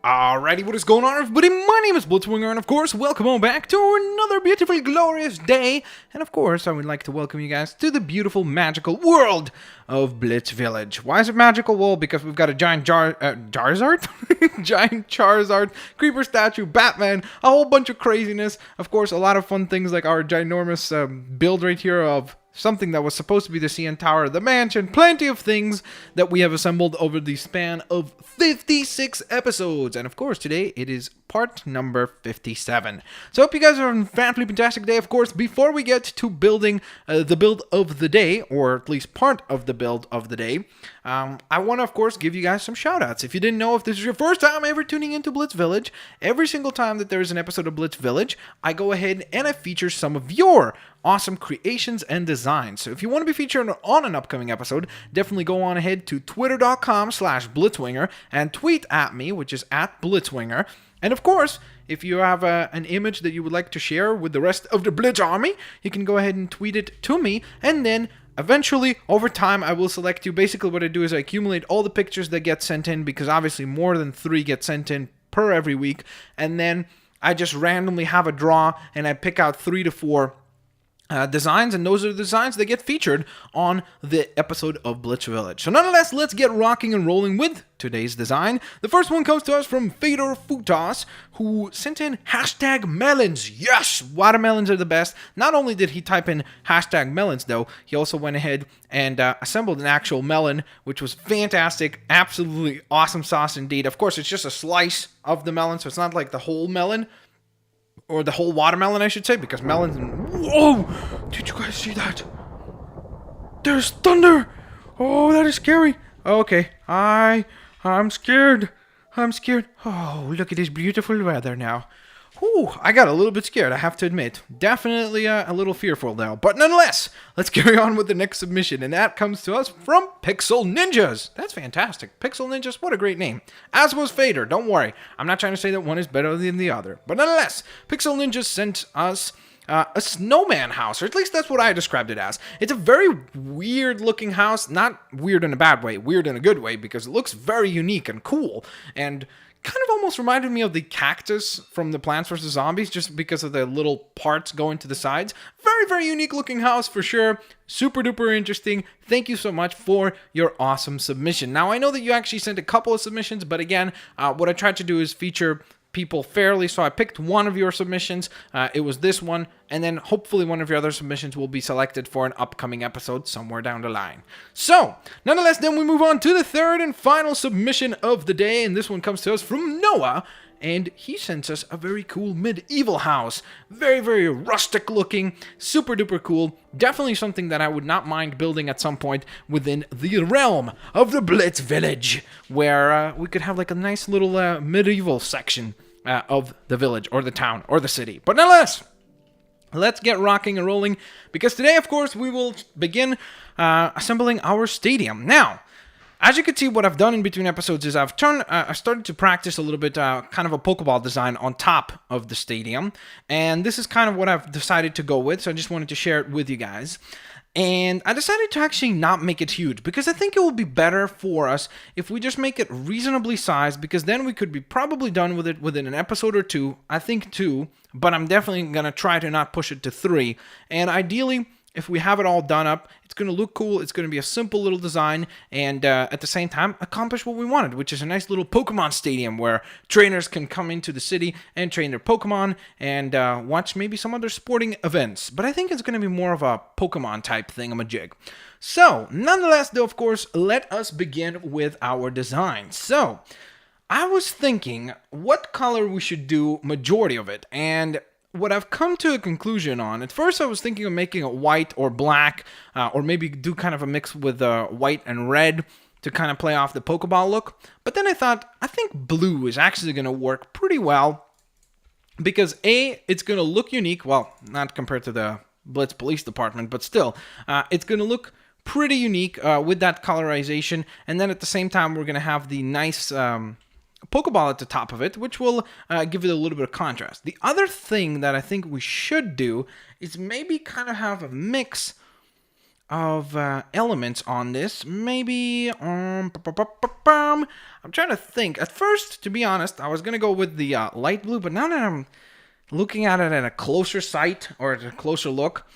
Alrighty, what is going on, everybody? My name is Blitzwinger, and of course, welcome on back to another beautifully glorious day. And of course, I would like to welcome you guys to the beautiful, magical world of Blitzvillage. Why is it magical? Well, because we've got a giant Charizard? Giant Charizard, creeper statue, Batman, a whole bunch of craziness. Of course, a lot of fun things like our ginormous build right here of something that was supposed to be the CN Tower, the mansion, plenty of things that we have assembled over the span of 56 episodes. And of course, today it is part number 57. So I hope you guys are having a fantastic day. Of course, before we get to building the build of the day, or at least part of the build of the day, I want to, of course, give you guys some shout-outs. If you didn't know, if this is your first time ever tuning into Blitzvillage, every single time that there's an episode of Blitzvillage, I go ahead and I feature some of your awesome creations and designs. So if you want to be featured on an upcoming episode, definitely go on ahead to twitter.com/Blitzwinger and tweet at me, which is at Blitzwinger. And of course, if you have an image that you would like to share with the rest of the Blitz army, you can go ahead and tweet it to me, and then eventually, over time, I will select you. Basically, what I do is I accumulate all the pictures that get sent in, because obviously more than 3 get sent in per every week, and then I just randomly have a draw, and I pick out 3 to 4 designs, and those are the designs that get featured on the episode of Blitzvillage. So nonetheless, let's get rocking and rolling with today's design. The first one comes to us from Fedor Futas, who sent in #melons. Yes, watermelons are the best. Not only did he type in #melons, though, he also went ahead and assembled an actual melon, which was fantastic. Absolutely awesome sauce indeed. Of course, it's just a slice of the melon, so it's not like the whole melon. Or the whole watermelon, I should say, because melons... Whoa! Did you guys see that? There's thunder! Oh, that is scary. Okay, I'm scared. I'm scared. Oh, look at this beautiful weather now. Whew, I got a little bit scared, I have to admit. Definitely a little fearful now. But nonetheless, let's carry on with the next submission. And that comes to us from Pixel Ninjas. That's fantastic. Pixel Ninjas, what a great name. As was Fader, don't worry. I'm not trying to say that one is better than the other. But nonetheless, Pixel Ninjas sent us a snowman house, or at least that's what I described it as. It's a very weird looking house. Not weird in a bad way, weird in a good way, because it looks very unique and cool. And kind of almost reminded me of the cactus from the Plants vs. Zombies, just because of the little parts going to the sides. Very, very unique looking house for sure. Super duper interesting. Thank you so much for your awesome submission. Now, I know that you actually sent a couple of submissions, but again, what I tried to do is feature people fairly, so I picked one of your submissions. It was this one, and then hopefully one of your other submissions will be selected for an upcoming episode somewhere down the line. So, nonetheless, then we move on to the third and final submission of the day, and this one comes to us from Noah, and he sends us a very cool medieval house. Very, very rustic looking, super duper cool. Definitely something that I would not mind building at some point within the realm of the Blitzvillage, where we could have like a nice little medieval section of the village, or the town, or the city. But nonetheless, let's get rocking and rolling, because today, of course, we will begin assembling our stadium. Now, as you can see, what I've done in between episodes is I started to practice a little bit, kind of a Pokeball design on top of the stadium, and this is kind of what I've decided to go with, so I just wanted to share it with you guys. And I decided to actually not make it huge, because I think it will be better for us if we just make it reasonably sized, because then we could be probably done with it within an episode or 2. I think 2, but I'm definitely going to try to not push it to 3. And ideally, if we have it all done up, it's going to look cool, it's going to be a simple little design, and at the same time, accomplish what we wanted, which is a nice little Pokemon stadium where trainers can come into the city and train their Pokemon and watch maybe some other sporting events. But I think it's going to be more of a Pokemon type thingamajig. So, nonetheless, though, of course, let us begin with our design. So, I was thinking what color we should do majority of it, and what I've come to a conclusion on, at first I was thinking of making it white or black, or maybe do kind of a mix with white and red to kind of play off the Pokeball look. But then I thought, I think blue is actually going to work pretty well, because A, it's going to look unique, well, not compared to the Blitz Police Department, but still, it's going to look pretty unique with that colorization, and then at the same time we're going to have the nice Pokeball at the top of it, which will give it a little bit of contrast. The other thing that I think we should do is maybe kind of have a mix elements on this. Maybe I'm trying to think. At first, to be honest, I was gonna go with the light blue, but now that I'm looking at it at a closer sight or at a closer look,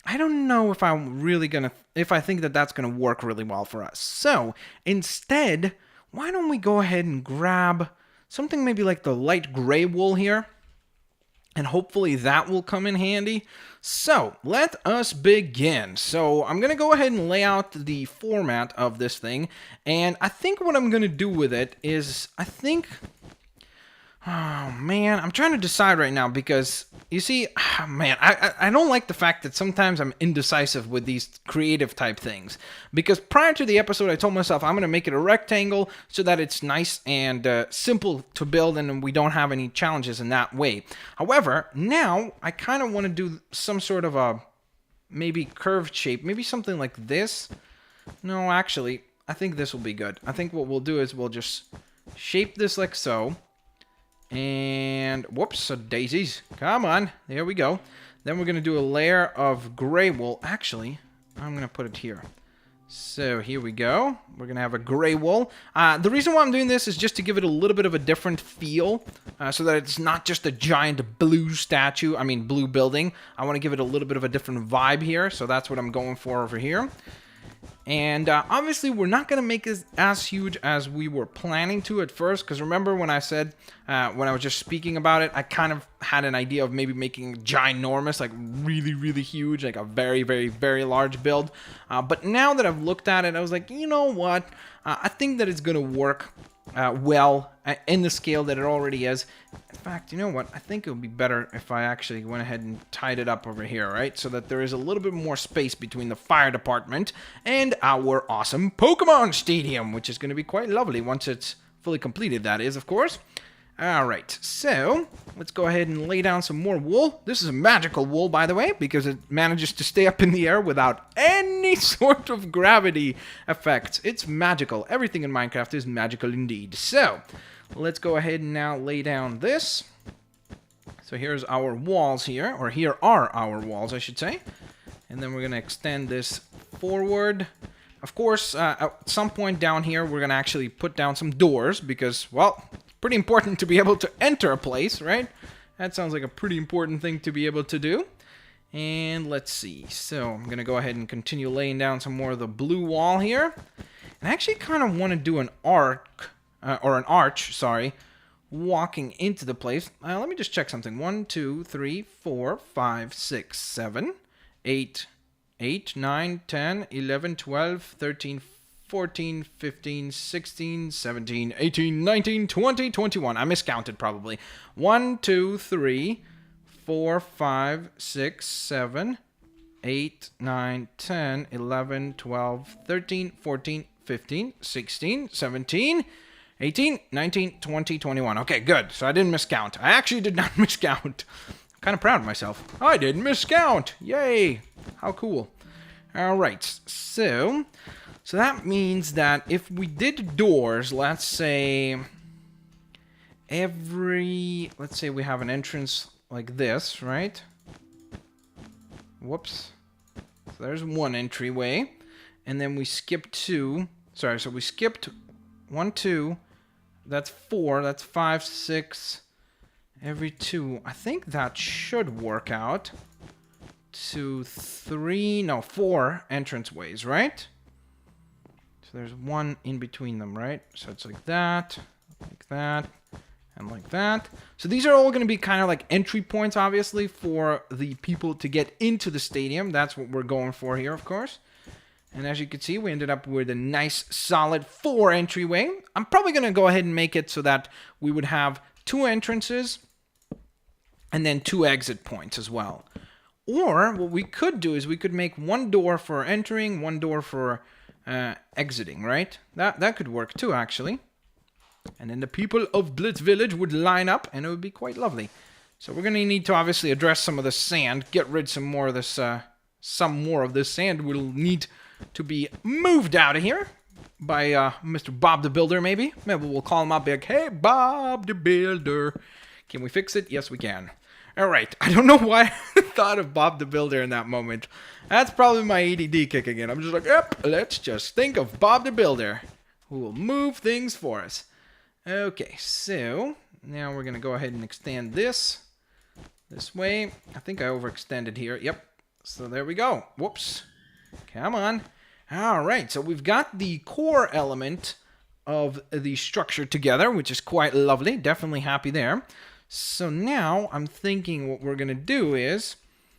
I don't know if I'm really gonna, if I think that that's gonna work really well for us. So instead, why don't we go ahead and grab something maybe like the light gray wool here, and hopefully that will come in handy. So let us begin. So I'm going to go ahead and lay out the format of this thing. And I think what I'm going to do with it is, oh man, I'm trying to decide right now because, you see, man, I don't like the fact that sometimes I'm indecisive with these creative type things. Because prior to the episode, I told myself I'm going to make it a rectangle so that it's nice and simple to build and we don't have any challenges in that way. However, now I kind of want to do some sort of a maybe curved shape, maybe something like this. No, actually, I think this will be good. I think what we'll do is we'll just shape this like so. And whoops, so daisies, come on, there we go. Then we're gonna do a layer of gray wool. Actually, I'm gonna put it here. So here we go. We're gonna have a gray wool. The reason why I'm doing this is just to give it a little bit of a different feel, so that it's not just a giant blue statue. I mean, blue building. I want to give it a little bit of a different vibe here, so that's what I'm going for over here. And obviously, we're not going to make it as huge as we were planning to at first. Because remember when I said, when I was just speaking about it, I kind of had an idea of maybe making ginormous, like really, really huge, like a very, very, very large build. But now that I've looked at it, I was like, you know what? I think that it's going to work well in the scale that it already is. In fact, you know what? I think it would be better if I actually went ahead and tied it up over here, right? So that there is a little bit more space between the fire department and our awesome Pokemon Stadium, which is going to be quite lovely once it's fully completed, that is, of course. Alright, so let's go ahead and lay down some more wool. This is a magical wool, by the way, because it manages to stay up in the air without any sort of gravity effects. It's magical. Everything in Minecraft is magical indeed. So, let's go ahead and now lay down this. So here's our walls here, or here are our walls, I should say. And then we're going to extend this forward. Of course, at some point down here, we're going to actually put down some doors because, well, pretty important to be able to enter a place, right? That sounds like a pretty important thing to be able to do. And let's see. So I'm going to go ahead and continue laying down some more of the blue wall here. And I actually kind of want to do an arc, or an arch, sorry, walking into the place. Let me just check something. 1, 2, 3, 4, 5, 6, 7, 8, 9, 10, 11, 12, 13, 14, 15, 16, 17, 18, 19, 20, 21. I miscounted probably. 1, 2, 3, 4, 5, 6, 7, 8, 9, 10, 11, 12, 13, 14, 15, 16, 17, 18, 19, 20, 21. Okay, good. So I didn't miscount. I actually did not miscount. I'm kind of proud of myself. I didn't miscount. Yay. How cool. All right. So that means that if we did doors, let's say let's say we have an entrance like this, right? Whoops. So there's one entryway. And then we skip 2. Sorry, so we skipped 1, 2. That's 4. That's 5, 6. Every 2. I think that should work out. 2, 3. No, 4 entranceways, right? So there's one in between them, right? So it's like that, and like that. So these are all going to be kind of like entry points, obviously, for the people to get into the stadium. That's what we're going for here, of course. And as you can see, we ended up with a nice, solid 4 entryway. I'm probably going to go ahead and make it so that we would have 2 entrances and then 2 exit points as well. Or what we could do is we could make 1 door for entering, 1 door for exiting, right? That could work too, actually. And then the people of Blitzvillage would line up, and it would be quite lovely. So we're going to need to obviously address some of the sand, get rid some more of this. Some more of this sand will need to be moved out of here by Mr. Bob the Builder, maybe. Maybe we'll call him up, be like, "Hey, Bob the Builder, can we fix it?" Yes, we can. Alright, I don't know why I thought of Bob the Builder in that moment. That's probably my ADD kicking in. I'm just like, yep, let's just think of Bob the Builder, who will move things for us. Okay, so now we're going to go ahead and extend this way. I think I overextended here. Yep, so there we go. Whoops. Come on. Alright, so we've got the core element of the structure together, which is quite lovely. Definitely happy there. So now I'm thinking what we're going to do is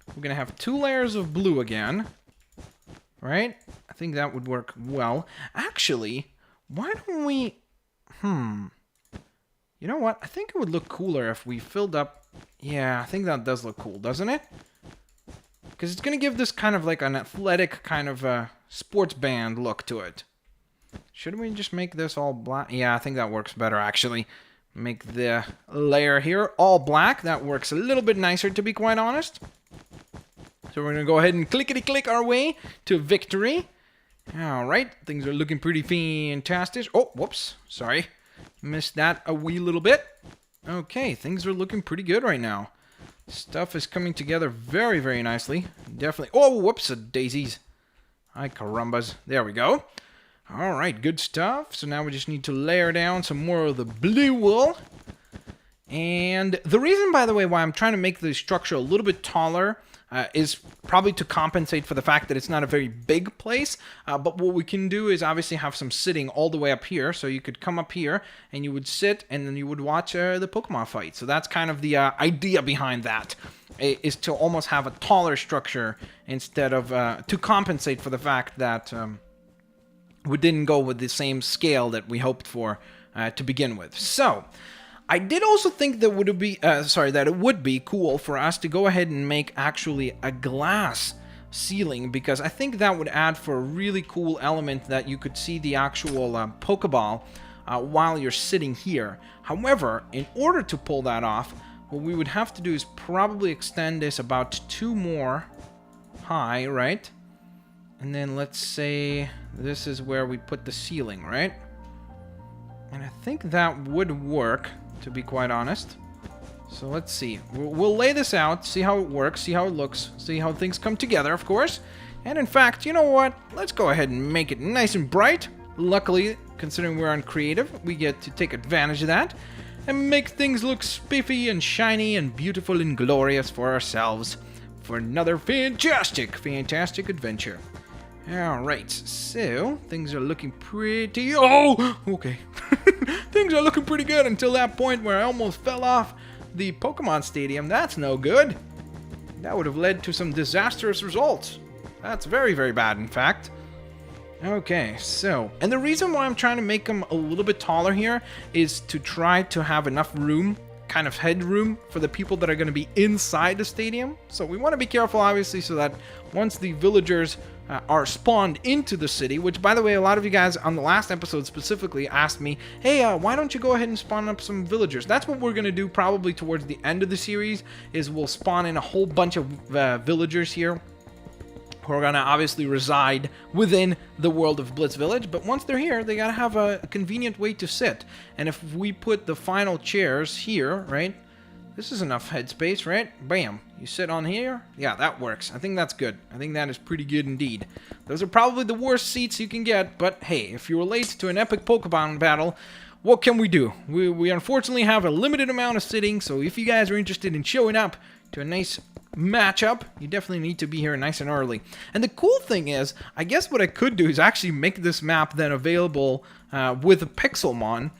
we're going to have 2 layers of blue again, right? I think that would work well. Actually, why don't we... You know what? I think it would look cooler if we filled up... Yeah, I think that does look cool, doesn't it? Because it's going to give this kind of like an athletic kind of sports band look to it. Should we just make this all black? Yeah, I think that works better, actually. Make the layer here all black. That works a little bit nicer, to be quite honest. So we're going to go ahead and clickety-click our way to victory. Alright, things are looking pretty fantastic. Oh, whoops, sorry. Missed that a wee little bit. Okay, things are looking pretty good right now. Stuff is coming together very, very nicely. Definitely. Oh, whoops, daisies. Ay, carambas. There we go. Alright, good stuff. So now we just need to layer down some more of the blue wool. And the reason, by the way, why I'm trying to make the structure a little bit taller is probably to compensate for the fact that it's not a very big place. But what we can do is obviously have some sitting all the way up here. So you could come up here and you would sit and then you would watch the Pokemon fight. So that's kind of the idea behind that, is to almost have a taller structure instead of to compensate for the fact that we didn't go with the same scale that we hoped for to begin with. So I did also think that it would be cool for us to go ahead and make actually a glass ceiling, because I think that would add for a really cool element that you could see the actual Pokeball while you're sitting here. However, in order to pull that off, what we would have to do is probably extend this about 2 more high, right? And then let's say this is where we put the ceiling, right? And I think that would work, to be quite honest. So let's see. We'll lay this out, see how it works, see how it looks, see how things come together, of course. And in fact, you know what? Let's go ahead and make it nice and bright. Luckily, considering we're on creative, we get to take advantage of that and make things look spiffy and shiny and beautiful and glorious for ourselves for another fantastic adventure. Alright, so things are looking pretty... Oh! Okay. Things are looking pretty good until that point where I almost fell off the Pokemon Stadium. That's no good. That would have led to some disastrous results. That's very, very bad, in fact. Okay, so... And the reason why I'm trying to make them a little bit taller here is to try to have enough room, kind of headroom, for the people that are going to be inside the stadium. So we want to be careful, obviously, so that once the villagers are spawned into the city, which, by the way, a lot of you guys on the last episode specifically asked me, hey, why don't you go ahead and spawn up some villagers? That's what we're going to do probably towards the end of the series, is we'll spawn in a whole bunch of villagers here who are going to obviously reside within the world of Blitzvillage, but once they're here, they got to have a convenient way to sit. And if we put the final chairs here, right, this is enough headspace, right? Bam. You sit on here. Yeah, that works. I think that's good. I think that is pretty good indeed. Those are probably the worst seats you can get, but hey, if you're late to an epic Pokemon battle, what can we do? We unfortunately have a limited amount of sitting, so if you guys are interested in showing up to a nice matchup, you definitely need to be here nice and early. And the cool thing is, I guess what I could do is actually make this map then available with Pixelmon,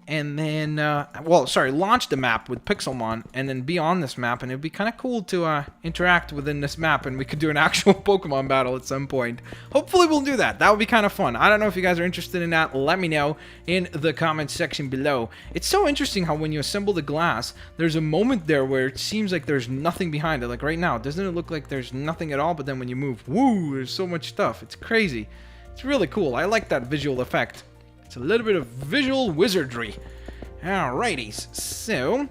and then, launch the map with Pixelmon, and then be on this map, and it'd be kind of cool to interact within this map, and we could do an actual Pokemon battle at some point. Hopefully we'll do that. That would be kind of fun. I don't know if you guys are interested in that. Let me know in the comments section below. It's so interesting how when you assemble the glass, there's a moment there where it seems like there's nothing behind it. Like right now, doesn't it look like there's nothing at all, but then when you move, woo, there's so much stuff. It's crazy. It's really cool. I like that visual effect. It's a little bit of visual wizardry. Alrighties, so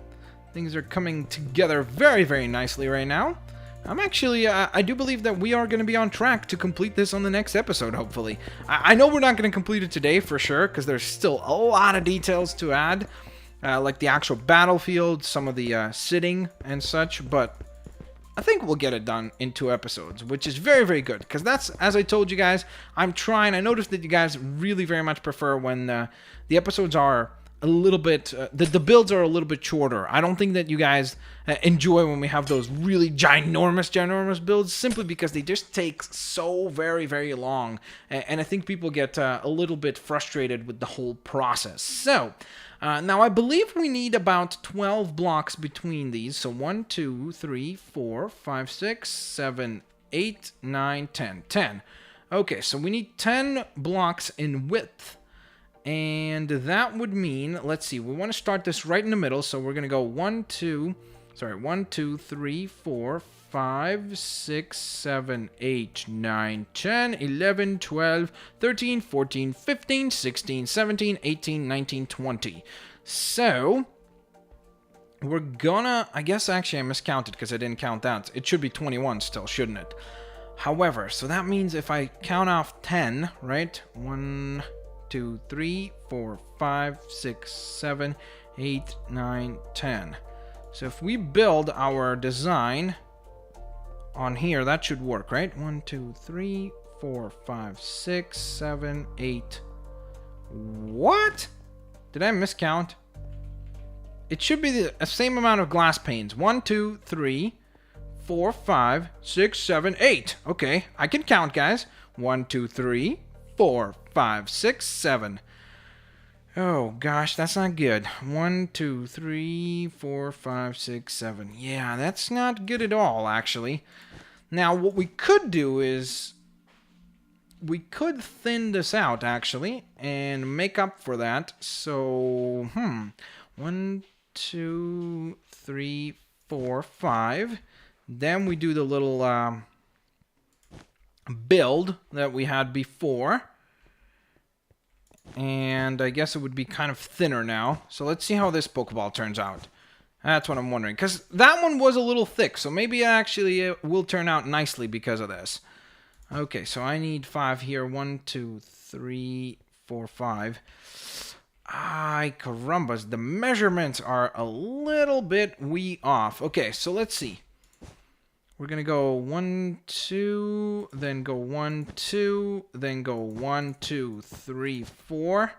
things are coming together very, very nicely right now. I'm actually, I do believe that we are going to be on track to complete this on the next episode, hopefully. I know we're not going to complete it today for sure, because there's still a lot of details to add. like the actual battlefield, some of the sitting and such, but I think we'll get it done in 2 episodes, which is very, very good, because that's, as I told you guys, I'm trying. I noticed that you guys really very much prefer when the episodes are a little bit, the builds are a little bit shorter. I don't think that you guys enjoy when we have those really ginormous builds, simply because they just take so very, very long, and I think people get a little bit frustrated with the whole process. So, now I believe we need about 12 blocks between these. So 1, 2, 3, 4, 5, 6, 7, 8, 9, 10. 10. Okay, so we need 10 blocks in width. And that would mean, let's see, we want to start this right in the middle. So we're going to go 1, 2, 3, 4, 5, 6, 7, 8, 9, 10, 11, 12, 13, 14, 15, 16, 17, 18, 19, 20. So, we're gonna, I guess actually I miscounted because I didn't count that. It should be 21 still, shouldn't it? However, so that means if I count off 10, right? 1, 2, 3, 4, 5, 6, 7, 8, 9, 10. So if we build our design on here, that should work, right? 1, 2, 3, 4, 5, 6, 7, 8. What? Did I miscount? It should be the same amount of glass panes. 1, 2, 3, 4, 5, 6, 7, 8. Okay, I can count, guys. 1, 2, 3, 4, 5, 6, 7. Oh, gosh, that's not good. 1, 2, 3, 4, 5, 6, 7. Yeah, that's not good at all, actually. Now, what we could do is we could thin this out, actually, and make up for that. So, 1, 2, 3, 4, 5. Then we do the little build that we had before. And I guess it would be kind of thinner now. So let's see how this Pokeball turns out. That's what I'm wondering. Because that one was a little thick. So maybe actually it will turn out nicely because of this. Okay, so I need 5 here. 1, 2, 3, 4, 5. Ay, carambas. The measurements are a little bit wee off. Okay, so let's see. We're going to go 1, 2, then go 1, 2, then go 1, 2, 3, 4,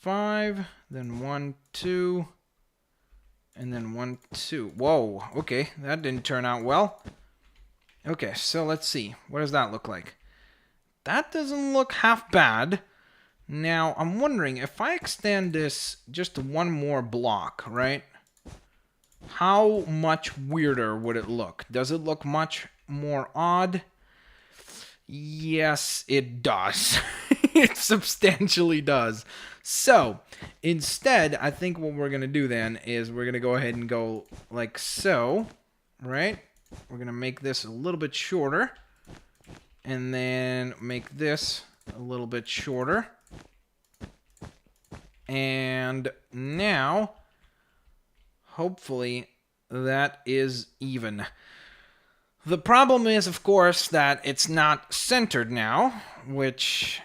5, then 1, 2, and then 1, 2. Whoa, okay, that didn't turn out well. Okay, so let's see. What does that look like? That doesn't look half bad. Now, I'm wondering, if I extend this just 1 more block, right? How much weirder would it look? Does it look much more odd? Yes, it does. It substantially does. So, instead, I think what we're going to do then is we're going to go ahead and go like so, right? We're going to make this a little bit shorter. And then make this a little bit shorter. And now, hopefully, that is even. The problem is, of course, that it's not centered now, which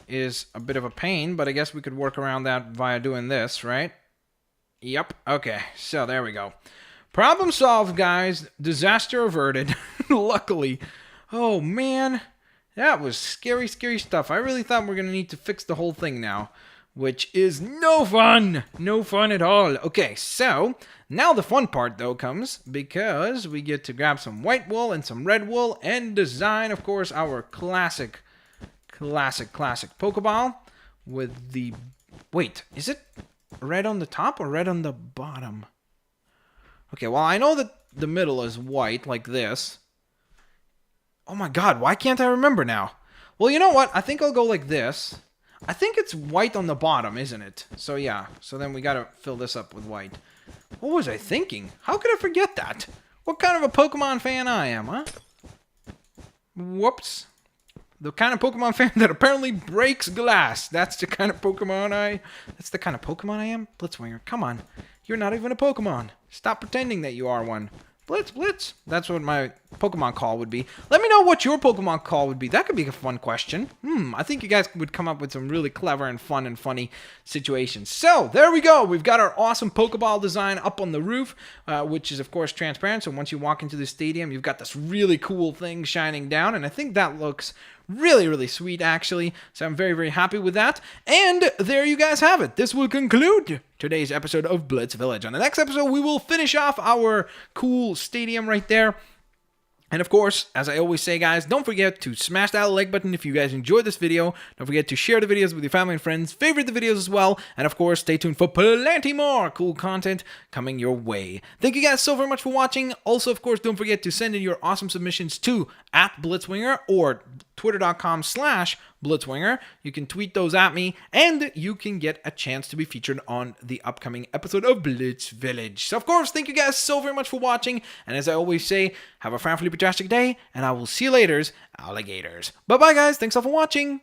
is a bit of a pain, but I guess we could work around that via doing this, right? Yep, okay, so there we go. Problem solved, guys. Disaster averted. Luckily. Oh, man. That was scary, scary stuff. I really thought we were going to need to fix the whole thing now, which is no fun. No fun at all. Okay, so now the fun part, though, comes because we get to grab some white wool and some red wool and design, of course, our classic Pokeball with the... Wait, is it red on the top or red on the bottom? Okay, well, I know that the middle is white, like this. Oh my god, why can't I remember now? Well, you know what? I think I'll go like this. I think it's white on the bottom, isn't it? So yeah, so then we gotta fill this up with white. What was I thinking? How could I forget that? What kind of a Pokemon fan I am, huh? Whoops. The kind of Pokemon fan that apparently breaks glass. That's the kind of Pokemon I am? Blitzwinger, come on. You're not even a Pokemon. Stop pretending that you are one. Blitz. That's what my Pokemon call would be. Let me know what your Pokemon call would be. That could be a fun question. I think you guys would come up with some really clever and fun and funny situations. So, there we go. We've got our awesome Pokeball design up on the roof, which is, of course, transparent. So, once you walk into the stadium, you've got this really cool thing shining down. And I think that looks really sweet, actually. So I'm very happy with that. And there you guys have it. This will conclude today's episode of Blitzvillage. On the next episode, we will finish off our cool stadium right there. And of course, as I always say, guys, don't forget to smash that like button if you guys enjoyed this video. Don't forget to share the videos with your family and friends, favorite the videos as well, and of course, stay tuned for plenty more cool content coming your way. Thank you guys so very much for watching. Also, of course, don't forget to send in your awesome submissions to @Blitzwinger or twitter.com/Blitzwinger. You can tweet those at me, and you can get a chance to be featured on the upcoming episode of Blitzvillage. So, of course, thank you guys so very much for watching, and as I always say, have a fantastic day, and I will see you later, alligators. Bye-bye, guys. Thanks all for watching.